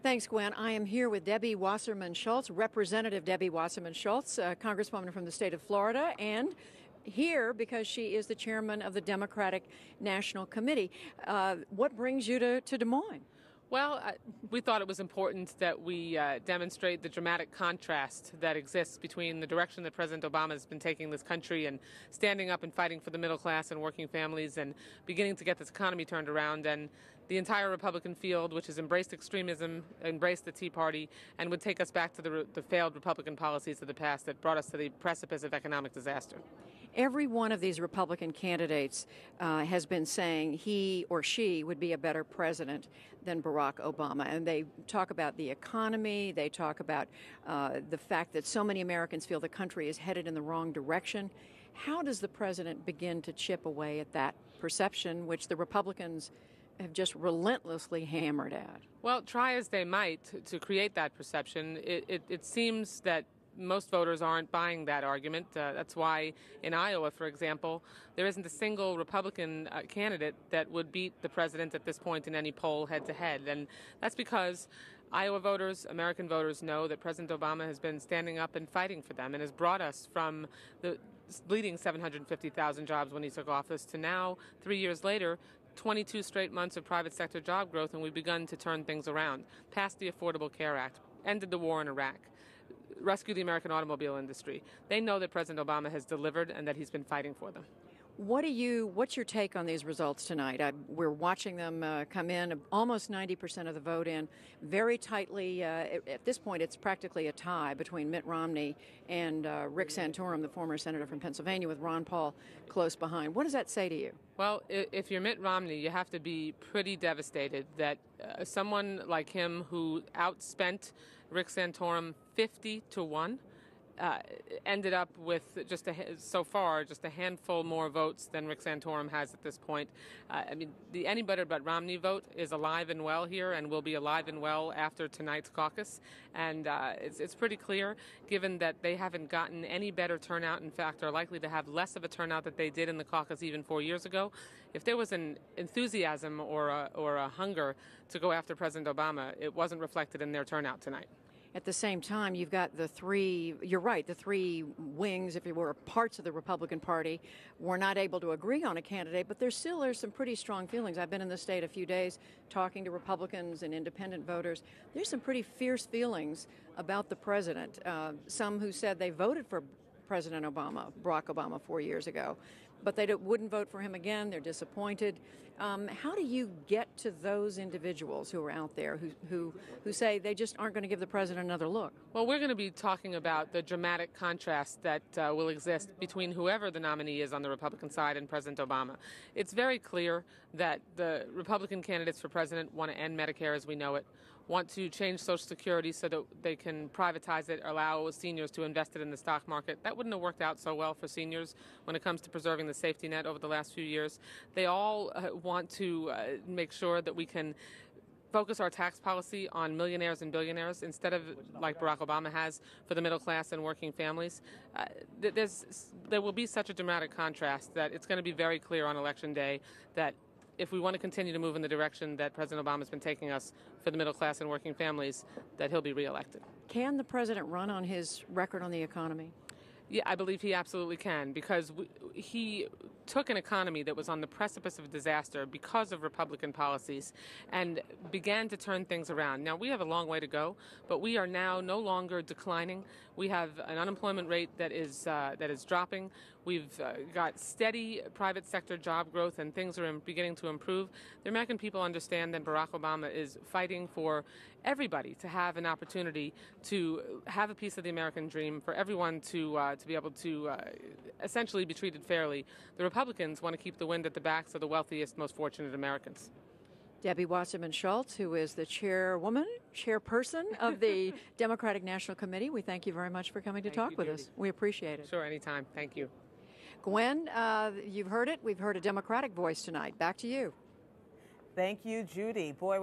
Thanks, Gwen. I am here with Debbie Wasserman Schultz, Representative Debbie Wasserman Schultz, Congresswoman from the state of Florida, and here because she is the chairman of the Democratic National Committee. What brings you to Des Moines? Well, we thought it was important that we demonstrate the dramatic contrast that exists between the direction that President Obama has been taking this country and standing up and fighting for the middle class and working families and beginning to get this economy turned around, and the entire Republican field, which has embraced extremism, embraced the Tea Party, and would take us back to the failed Republican policies of the past that brought us to the precipice of economic disaster. Every one of these Republican candidates has been saying he or she would be a better president than Barack Obama. And they talk about the economy. They talk about the fact that so many Americans feel the country is headed in the wrong direction. How does the president begin to chip away at that perception, which the Republicans have just relentlessly hammered at? Well, try as they might to create that perception, it seems that most voters aren't buying that argument. That's why in Iowa, for example, there isn't a single Republican candidate that would beat the president at this point in any poll head-to-head. And that's because Iowa voters, American voters, know that President Obama has been standing up and fighting for them and has brought us from the bleeding 750,000 jobs when he took office to now, 3 years later, 22 straight months of private sector job growth, and we've begun to turn things around. Passed the Affordable Care Act, ended the war in Iraq, rescued the American automobile industry. They know that President Obama has delivered and that he's been fighting for them. What's your take on these results tonight? We're watching them come in, almost 90% of the vote in, very tightly. At this point, it's practically a tie between Mitt Romney and Rick Santorum, the former senator from Pennsylvania, with Ron Paul close behind. What does that say to you? Well, if you're Mitt Romney, you have to be pretty devastated that someone like him who outspent Rick Santorum 50-1, ended up with so far just a handful more votes than Rick Santorum has at this point. I mean, the anybody but Romney vote is alive and well here and will be alive and well after tonight's caucus. And it's pretty clear, given that they haven't gotten any better turnout, in fact, are likely to have less of a turnout that they did in the caucus even 4 years ago. If there was an enthusiasm or a hunger to go after President Obama, it wasn't reflected in their turnout tonight. At the same time, you've got the three wings, if you were, parts of the Republican Party were not able to agree on a candidate, but there still are some pretty strong feelings. I've been in the state a few days talking to Republicans and independent voters. There's some pretty fierce feelings about the president. Some who said they voted for President Obama, Barack Obama, 4 years ago, but they wouldn't vote for him again. They're disappointed. How do you get to those individuals who are out there who say they just aren't going to give the president another look? Well, we're going to be talking about the dramatic contrast that will exist between whoever the nominee is on the Republican side and President Obama. It's very clear that the Republican candidates for president want to end Medicare as we know it, want to change Social Security so that they can privatize it, allow seniors to invest it in the stock market. That wouldn't have worked out so well for seniors when it comes to preserving the safety net over the last few years. They all want to make sure that we can focus our tax policy on millionaires and billionaires instead of like Barack Obama has for the middle class and working families. There will be such a dramatic contrast that it's going to be very clear on Election Day that if we want to continue to move in the direction that President Obama has been taking us for the middle class and working families, that he'll be reelected. Can the president run on his record on the economy? Yeah, I believe he absolutely can, because he took an economy that was on the precipice of disaster because of Republican policies and began to turn things around. Now, we have a long way to go, but we are now no longer declining. We have an unemployment rate that is dropping. We've got steady private sector job growth, and things are beginning to improve. The American people understand that Barack Obama is fighting for everybody to have an opportunity to have a piece of the American dream, for everyone to be able to essentially be treated fairly. The Republicans want to keep the wind at the backs of the wealthiest, most fortunate Americans. Debbie Wasserman Schultz, who is the chairperson of the Democratic National Committee, we thank you very much for coming to talk with us. We appreciate it. Sure, anytime. Thank you. Gwen, you've heard it. We've heard a Democratic voice tonight. Back to you. Thank you, Judy. Boy, we're